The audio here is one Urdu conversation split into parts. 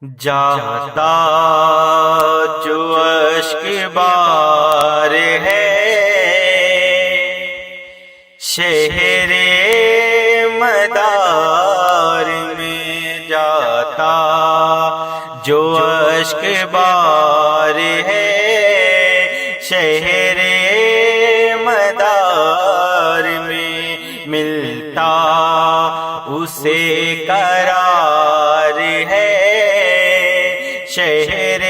جاتا جو اشک بار ہے شہر مدار میں، جاتا جو اشک بار ہے شہر مدار میں، ملتا اسے قرار ہے شہر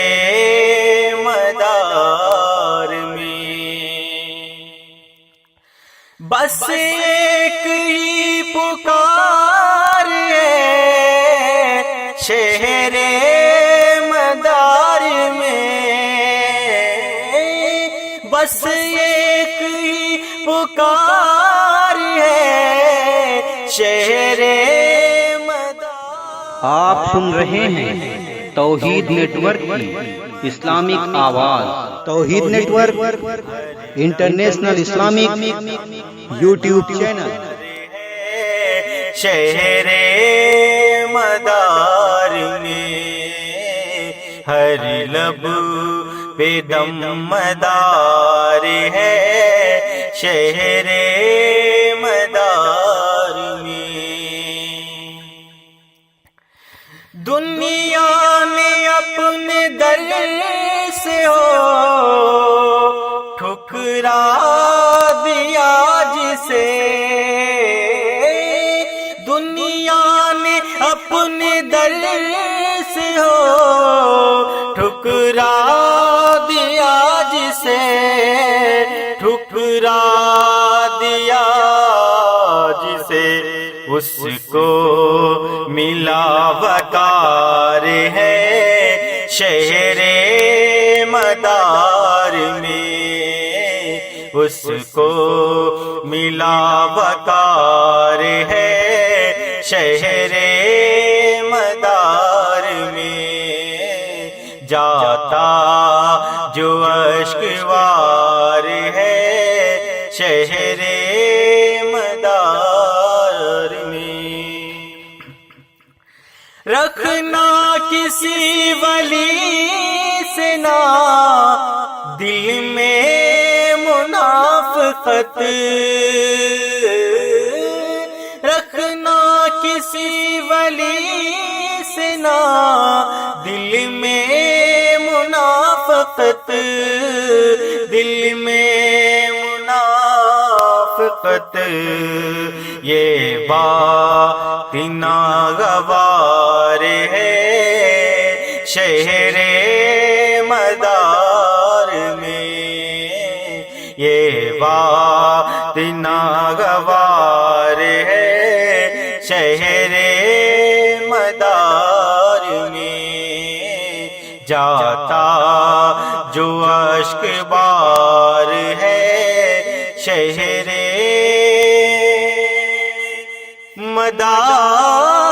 مدار میں، بس ایک ہی پکار ہے شہر مدار میں، بس ایک ہی پکار ہے شہر مدار۔ آپ سن رہے ہیں توحید نیٹ ورک کی اسلامک آواز۔ Tauheed network international Islamic YouTube channel. شہر مدار میں ہر لب پہ دم مدار ہے شہر مدار میں، دنیا نے اپنے در سے ٹھکرا دیا جسے، دنیا نے اپنے در سے ٹھکرا دیا جسے، ٹھکرا دیا جسے، اس کو ملا وقار ہے شہر مدار میں، اس کو ملا وقار ہے شہر مدار میں، جاتا جو اشک بار ہے شہر مدار میں، رکھنا کسی ولی سے نہ دل میں منافقت، رکھنا کسی ولی سے نہ دل میں منافقت، دل میں منافقت، یہ بات ناگوار ہے شہر مدار میں، یہ بات ناگوار ہے شہر مدار میں، جاتا جو اشک بار ہے شہر مدار